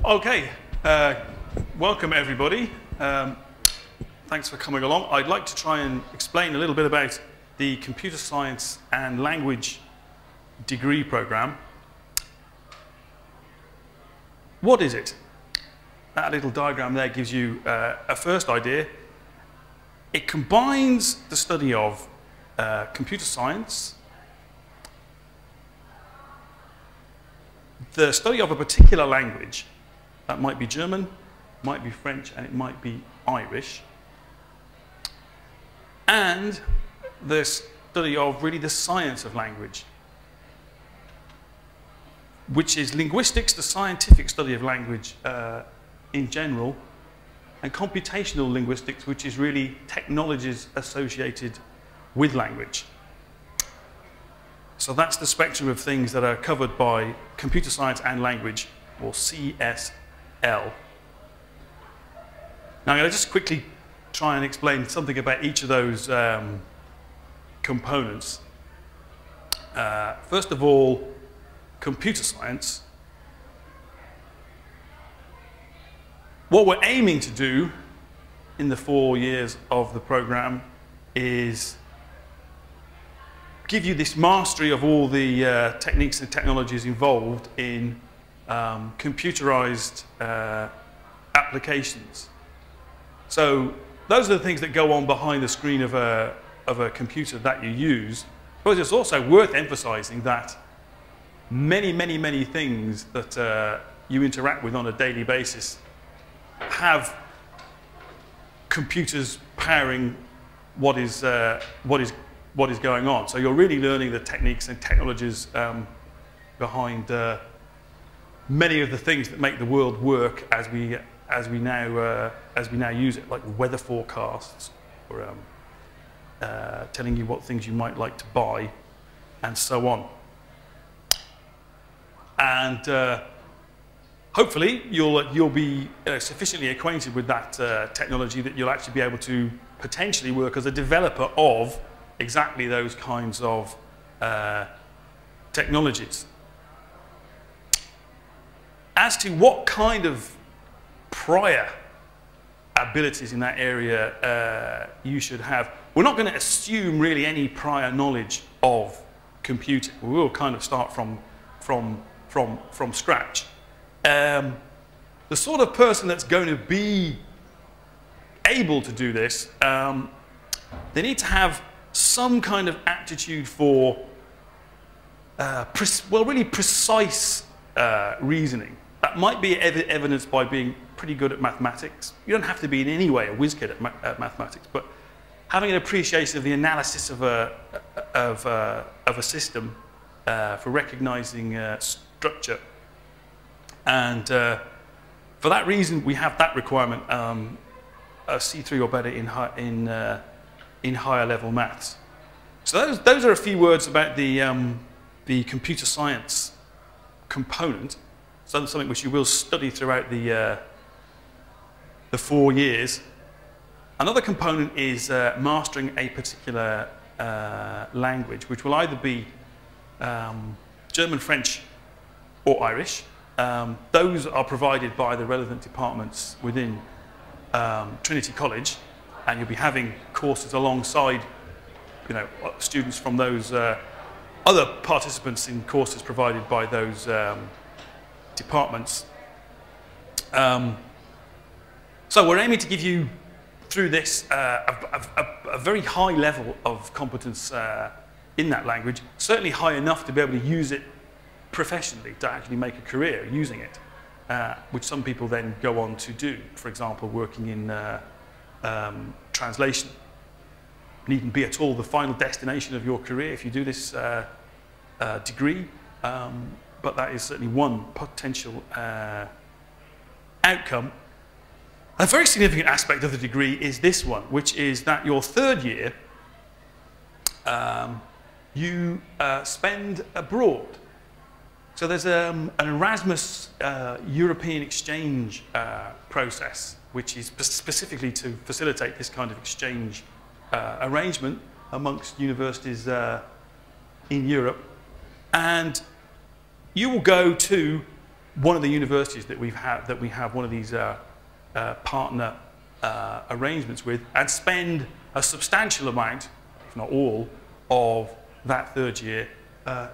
Okay, welcome everybody. Thanks for coming along. I'd like to try and explain a little bit about the Computer Science and Language degree program. What is it? That little diagram there gives you a first idea. It combines the study of computer science, the study of a particular language. That might be German, might be French, and it might be Irish. And the study of really the science of language, which is linguistics, the scientific study of language in general, and computational linguistics, which is really technologies associated with language. So that's the spectrum of things that are covered by computer science and language, or CSL. Now I'm going to just quickly try and explain something about each of those components. First of all, computer science. What we're aiming to do in the 4 years of the program is give you this mastery of all the techniques and technologies involved in computerized applications. So those are the things that go on behind the screen of a computer that you use. But it's also worth emphasizing that many things that you interact with on a daily basis have computers powering what is going on. So you're really learning the techniques and technologies behind many of the things that make the world work as we now use it, like weather forecasts, or telling you what things you might like to buy, and so on. And hopefully you'll be sufficiently acquainted with that technology that you'll actually be able to potentially work as a developer of exactly those kinds of technologies. As to what kind of prior abilities in that area you should have, we're not going to assume really any prior knowledge of computing. We will kind of start from scratch. The sort of person that's going to be able to do this, they need to have some kind of aptitude for really precise reasoning. That might be evidenced by being pretty good at mathematics. You don't have to be in any way a whiz kid at mathematics, but having an appreciation of the analysis of a system for recognizing structure. And for that reason, we have that requirement, a C3 or better in higher level maths. So those are a few words about the computer science component. So something which you will study throughout the 4 years. Another component is mastering a particular language, which will either be German, French, or Irish. Those are provided by the relevant departments within Trinity College, and you'll be having courses alongside, students from those other participants in courses provided by those departments. So we're aiming to give you, through this, a very high level of competence in that language, certainly high enough to be able to use it professionally, to actually make a career using it, which some people then go on to do. For example, working in translation. Needn't be at all the final destination of your career if you do this degree, but that is certainly one potential outcome. A very significant aspect of the degree is this one, which is that your third year you spend abroad. So there's an Erasmus European exchange process, which is specifically to facilitate this kind of exchange arrangement amongst universities in Europe. And you will go to one of the universities that we have one of these partner arrangements with, and spend a substantial amount, if not all, of that third year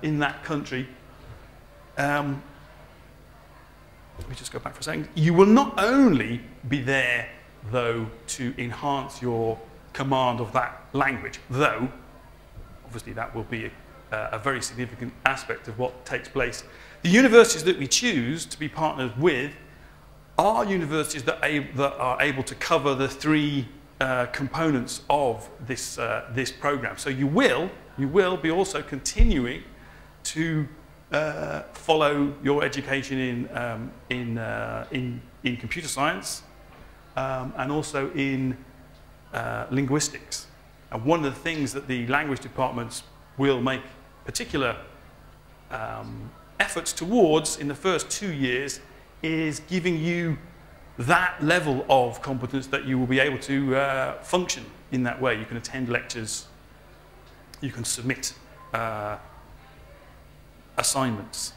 in that country. Let me just go back for a second. You will not only be there, though, to enhance your command of that language, though obviously that will be a very significant aspect of what takes place. The universities that we choose to be partnered with are universities that are able to cover the three components of this program. So you will be also continuing to follow your education in computer science and also in linguistics. And one of the things that the language departments will make particular efforts towards in the first 2 years is giving you that level of competence that you will be able to function in that way. You can attend lectures, you can submit assignments.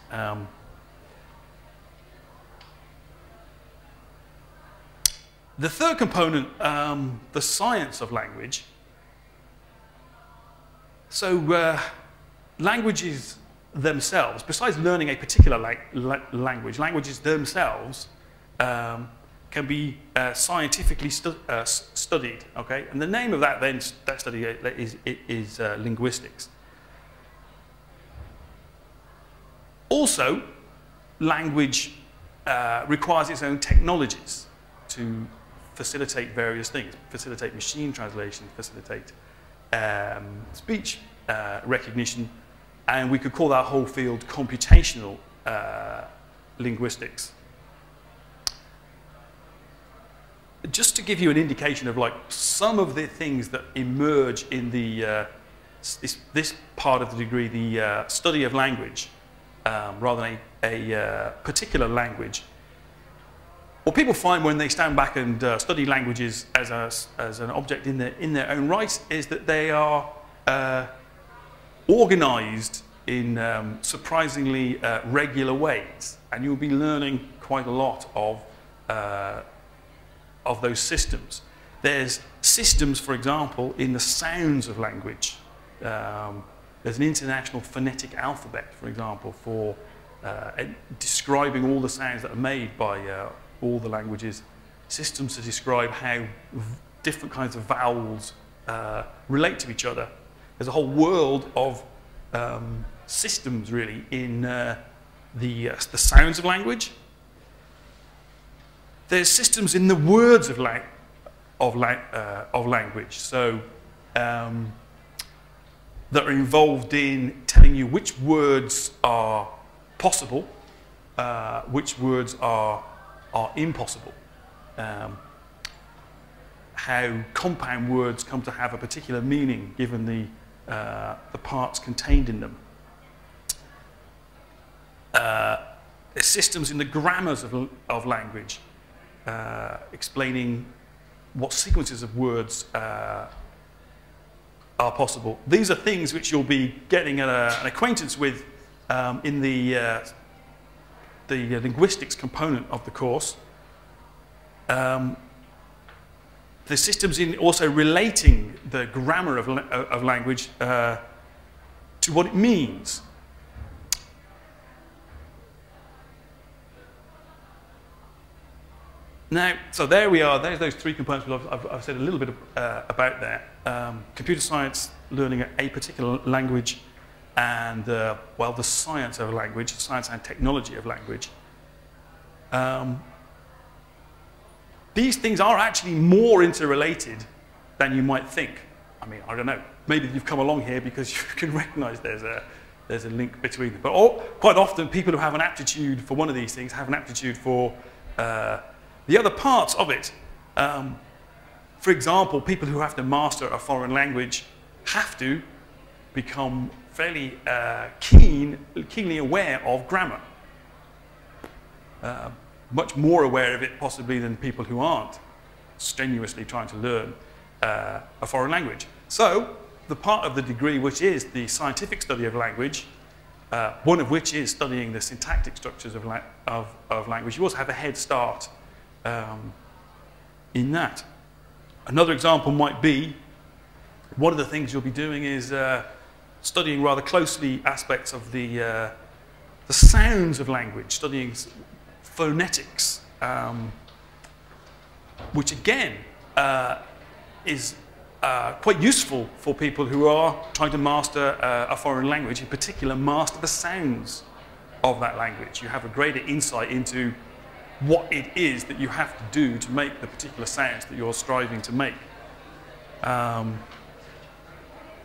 The third component, the science of language. So languages themselves, besides learning a particular language, languages themselves can be scientifically studied. Okay, and the name of that study is linguistics. Also, language requires its own technologies to facilitate various things, facilitate machine translation, facilitate speech recognition, and we could call that whole field computational linguistics. Just to give you an indication of like some of the things that emerge in the this part of the degree, the study of language, rather than a particular language. What people find when they stand back and study languages as an object in their own right is that they are organized in surprisingly regular ways, and you'll be learning quite a lot of those systems. There's systems, for example, in the sounds of language. There's an international phonetic alphabet, for example, for describing all the sounds that are made by all the languages, systems to describe how different kinds of vowels relate to each other. There's a whole world of systems, really, in the sounds of language. There's systems in the words of language, so that are involved in telling you which words are possible, which words are impossible, how compound words come to have a particular meaning given the parts contained in them. There's systems in the grammars of language, explaining what sequences of words are possible. These are things which you'll be getting an acquaintance with in the linguistics component of the course. The systems in also relating the grammar of language to what it means. Now, so there we are. There's those three components I've said a little bit about there. Computer science, learning a particular language, and, well, the science of language, science and technology of language. These things are actually more interrelated than you might think. I mean, I don't know. Maybe you've come along here because you can recognize there's a link between them. But quite often, people who have an aptitude for one of these things have an aptitude for the other parts of it. For example, people who have to master a foreign language have to become fairly keenly aware of grammar. Much more aware of it possibly than people who aren't strenuously trying to learn a foreign language. So the part of the degree which is the scientific study of language one of which is studying the syntactic structures of language. You also have a head start in that. Another example might be, one of the things you'll be doing is studying rather closely aspects of the sounds of language, studying phonetics, which again is quite useful for people who are trying to master a foreign language, in particular master the sounds of that language. You have a greater insight into what it is that you have to do to make the particular sounds that you're striving to make.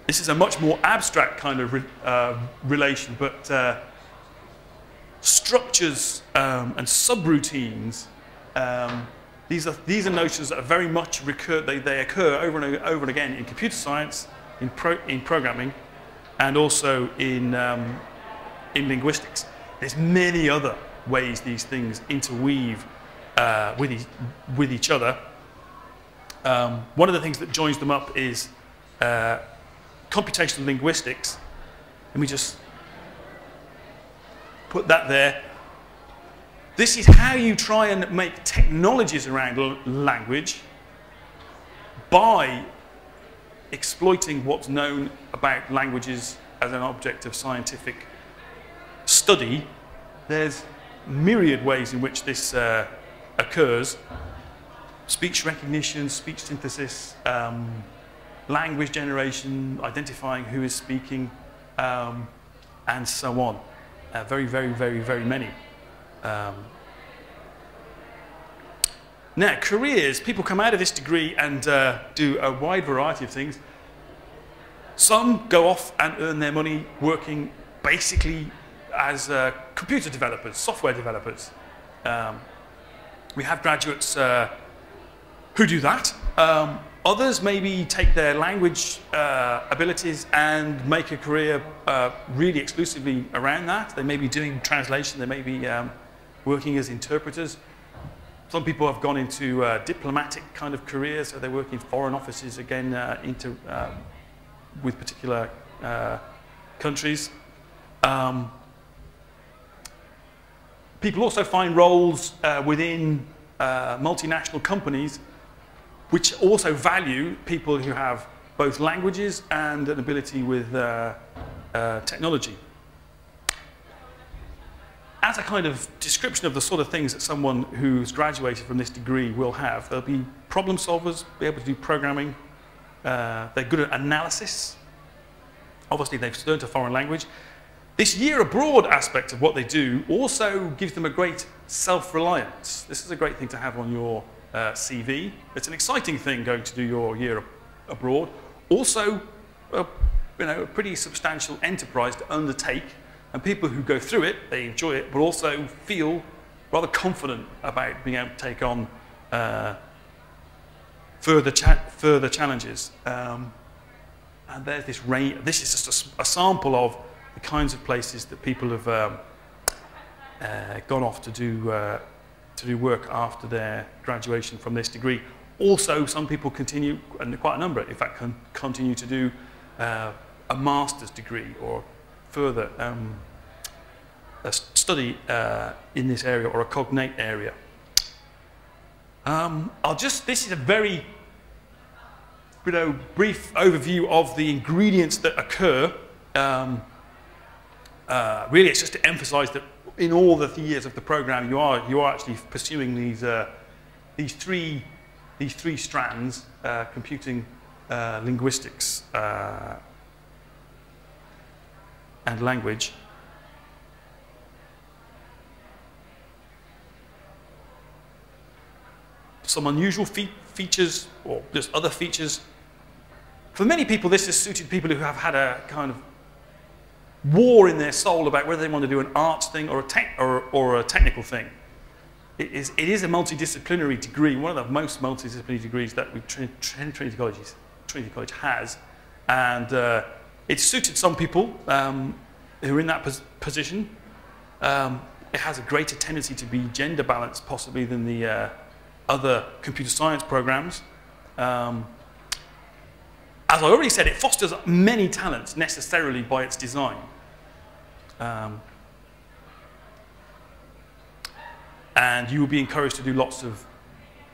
This is a much more abstract kind of relation, but structures and subroutines, these are notions that are very much they occur over and again in computer science, in programming, and also in linguistics. There's many other ways these things interweave with each other. One of the things that joins them up is computational linguistics. Let me just put that there. This is how you try and make technologies around language by exploiting what's known about languages as an object of scientific study. There's myriad ways in which this occurs. Speech recognition, speech synthesis, language generation, identifying who is speaking, and so on. Very, very, very, very many. Now, careers, people come out of this degree and do a wide variety of things. Some go off and earn their money working basically as computer developers, software developers. We have graduates who do that. Others maybe take their language abilities and make a career really exclusively around that. They may be doing translation, they may be working as interpreters. Some people have gone into diplomatic kind of careers, so they work in foreign offices again with particular countries. People also find roles within multinational companies which also value people who have both languages and an ability with technology. As a kind of description of the sort of things that someone who's graduated from this degree will have, they'll be problem solvers, be able to do programming, they're good at analysis. Obviously, they've learned a foreign language. This year abroad aspect of what they do also gives them a great self-reliance. This is a great thing to have on your CV. It's an exciting thing going to do your year abroad. Also, a pretty substantial enterprise to undertake. And people who go through it, they enjoy it, but also feel rather confident about being able to take on further challenges. And there's this range. This is just a sample of the kinds of places that people have gone off to do work after their graduation from this degree. Also, some people continue, and quite a number, in fact, continue to do a master's degree or further a study in this area or a cognate area. This is a very brief overview of the ingredients that occur. Really, it's just to emphasize that in all the years of the program, you are actually pursuing these three strands: computing, linguistics, and language. Some unusual features, or just other features. For many people, this has suited people who have had a kind of war in their soul about whether they want to do an arts thing or a technical thing. It is a multidisciplinary degree, one of the most multidisciplinary degrees that Trinity College has, and it's suited some people who are in that position. It has a greater tendency to be gender balanced, possibly, than the other computer science programs. As I already said, it fosters many talents necessarily by its design. And you will be encouraged to do lots of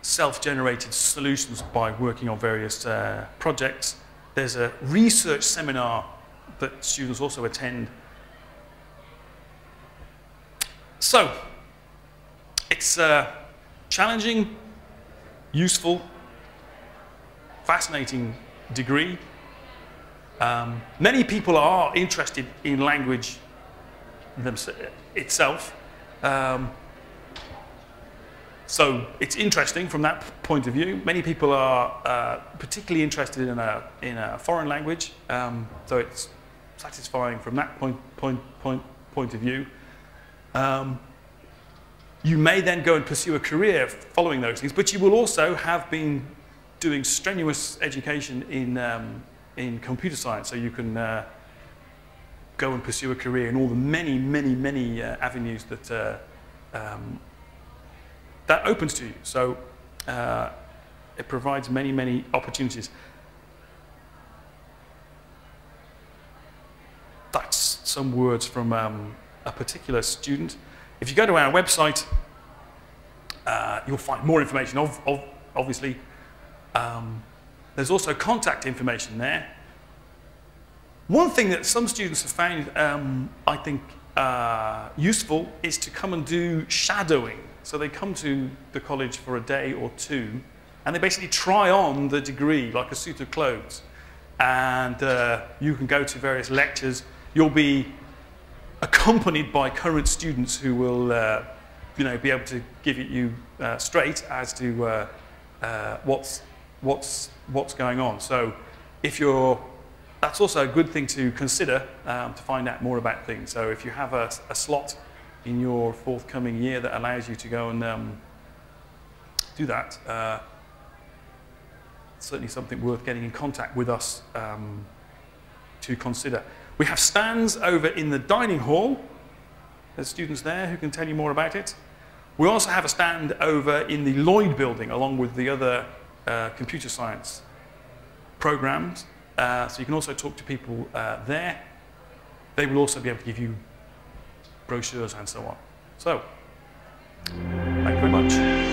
self-generated solutions by working on various projects. There's a research seminar that students also attend. So, it's a challenging, useful, fascinating degree. Many people are interested in language itself. So it's interesting from that point of view. Many people are particularly interested in a foreign language, so it's satisfying from that point of view. You may then go and pursue a career following those things, but you will also have been doing strenuous education in computer science, so you can go and pursue a career in all the many avenues that that opens to you. So it provides many opportunities. That's some words from a particular student. If you go to our website, you'll find more information, obviously. There's also contact information there. One thing that some students have found, I think, useful is to come and do shadowing. So they come to the college for a day or two, and they basically try on the degree like a suit of clothes. And you can go to various lectures. You'll be accompanied by current students who will be able to give it you straight as to what's going on. So that's also a good thing to consider to find out more about things. So if you have a slot in your forthcoming year that allows you to go and do that, certainly something worth getting in contact with us to consider. We have stands over in the dining hall. There's students there who can tell you more about it. We also have a stand over in the Lloyd building along with the other computer science programs. So you can also talk to people there. They will also be able to give you brochures and so on. So, thank you very much.